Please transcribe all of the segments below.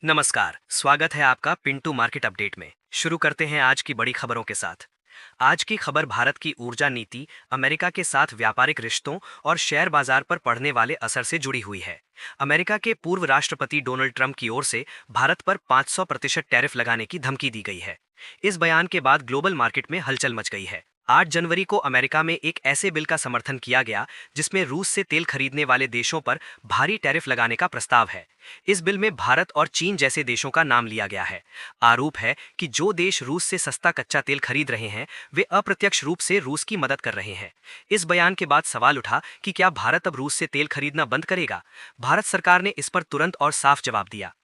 नमस्कार, स्वागत है आपका पिंटू मार्केट अपडेट में। शुरू करते हैं आज की बड़ी खबरों के साथ। आज की खबर भारत की ऊर्जा नीति, अमेरिका के साथ व्यापारिक रिश्तों और शेयर बाजार पर पड़ने वाले असर से जुड़ी हुई है। अमेरिका के पूर्व राष्ट्रपति डोनाल्ड ट्रंप की ओर से भारत पर 500% टैरिफ लगाने की धमकी दी गई है। इस बयान के बाद ग्लोबल मार्केट में हलचल मच गई है। 8 जनवरी को अमेरिका में एक ऐसे बिल का समर्थन किया गया जिसमें रूस से तेल खरीदने वाले देशों पर भारी टैरिफ लगाने का प्रस्ताव है। इस बिल में भारत और चीन जैसे देशों का नाम लिया गया है। आरोप है कि जो देश रूस से सस्ता कच्चा तेल खरीद रहे हैं वे अप्रत्यक्ष रूप से रूस की मदद कर रहे हैं। इस बयान के बाद सवाल उठा कि क्या भारत अब रूस से तेल खरीदना बंद करेगा। भारत सरकार ने इस पर तुरंत और साफ जवाब दिया।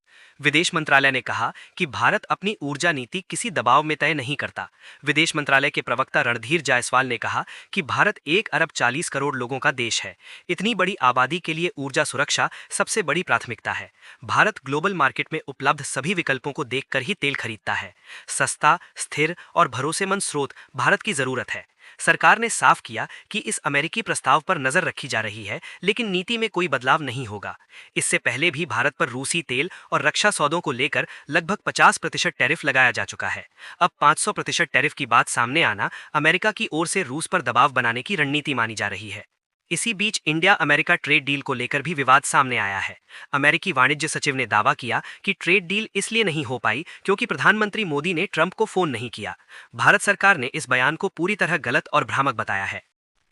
विदेश मंत्रालय ने कहा कि भारत अपनी ऊर्जा नीति किसी दबाव में तय नहीं करता। विदेश मंत्रालय के प्रवक्ता रणधीर जायसवाल ने कहा कि भारत 1 अरब 40 करोड़ लोगों का देश है। इतनी बड़ी आबादी के लिए ऊर्जा सुरक्षा सबसे बड़ी प्राथमिकता है। भारत ग्लोबल मार्केट में उपलब्ध सभी विकल्पों को देखकर ही तेल खरीदता है। सस्ता, स्थिर और भरोसेमंद स्रोत भारत की जरूरत है। सरकार ने साफ किया कि इस अमेरिकी प्रस्ताव पर नजर रखी जा रही है, लेकिन नीति में कोई बदलाव नहीं होगा। इससे पहले भी भारत पर रूसी तेल और रक्षा सौदों को लेकर लगभग 50% टैरिफ लगाया जा चुका है। अब 500% टैरिफ की बात सामने आना अमेरिका की ओर से रूस पर दबाव बनाने की रणनीति मानी जा रही है। इसी बीच इंडिया अमेरिका ट्रेड डील को लेकर भी विवाद सामने आया है। अमेरिकी वाणिज्य सचिव ने दावा किया कि ट्रेड डील इसलिए नहीं हो पाई क्योंकि प्रधानमंत्री मोदी ने ट्रंप को फोन नहीं किया। भारत सरकार ने इस बयान को पूरी तरह गलत और भ्रामक बताया है।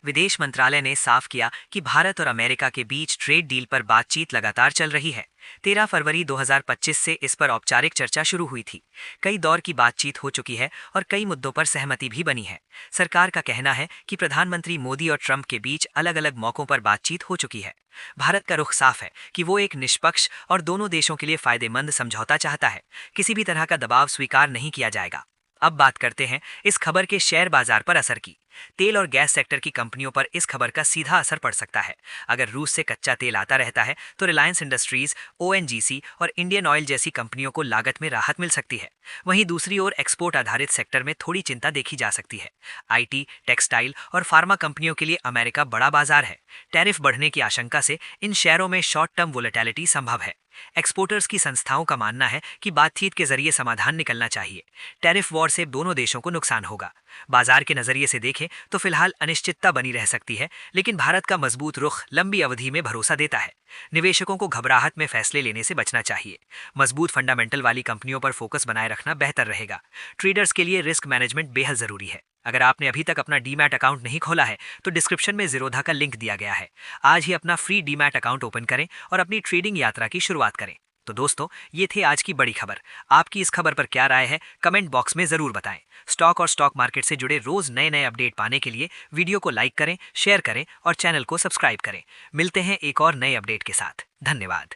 विदेश मंत्रालय ने साफ किया कि भारत और अमेरिका के बीच ट्रेड डील पर बातचीत लगातार चल रही है। 13 फरवरी 2025 से इस पर औपचारिक चर्चा शुरू हुई थी। कई दौर की बातचीत हो चुकी है और कई मुद्दों पर सहमति भी बनी है। सरकार का कहना है कि प्रधानमंत्री मोदी और ट्रंप के बीच अलग अलग मौकों पर बातचीत हो चुकी है। भारत का रुख साफ है कि वो एक निष्पक्ष और दोनों देशों के लिए फायदेमंद समझौता चाहता है। किसी भी तरह का दबाव स्वीकार नहीं किया जाएगा। अब बात करते हैं इस खबर के शेयर बाजार पर असर की। तेल और गैस सेक्टर की कंपनियों पर इस खबर का सीधा असर पड़ सकता है। अगर रूस से कच्चा तेल आता रहता है तो रिलायंस इंडस्ट्रीज, ओएनजीसी और इंडियन ऑयल जैसी कंपनियों को लागत में राहत मिल सकती है। वहीं दूसरी ओर एक्सपोर्ट आधारित सेक्टर में थोड़ी चिंता देखी जा सकती है। आईटी, टेक्सटाइल और फार्मा कंपनियों के लिए अमेरिका बड़ा बाजार है। टैरिफ बढ़ने की आशंका से इन शेयरों में शॉर्ट टर्म वोलेटिलिटी संभव है। एक्सपोर्टर्स की संस्थाओं का मानना है कि बातचीत के जरिए समाधान निकलना चाहिए। टैरिफ वॉर से दोनों देशों को नुकसान होगा। बाजार के नजरिए से देखें तो फिलहाल अनिश्चितता बनी रह सकती है, लेकिन भारत का मजबूत रुख लंबी अवधि में भरोसा देता है। निवेशकों को घबराहट में फैसले लेने से बचना चाहिए। मजबूत फंडामेंटल वाली कंपनियों पर फोकस बनाए रखना बेहतर रहेगा। ट्रेडर्स के लिए रिस्क मैनेजमेंट बेहद जरूरी है। अगर आपने अभी तक अपना डीमैट अकाउंट नहीं खोला है तो डिस्क्रिप्शन में जीरोधा का लिंक दिया गया है। आज ही अपना फ्री डीमैट अकाउंट ओपन करें और अपनी ट्रेडिंग यात्रा की शुरुआत करें। तो दोस्तों, ये थे आज की बड़ी खबर। आपकी इस खबर पर क्या राय है, कमेंट बॉक्स में जरूर बताएं। स्टॉक और स्टॉक मार्केट से जुड़े रोज नए नए अपडेट पाने के लिए वीडियो को लाइक करें, शेयर करें और चैनल को सब्सक्राइब करें। मिलते हैं एक और नए अपडेट के साथ। धन्यवाद।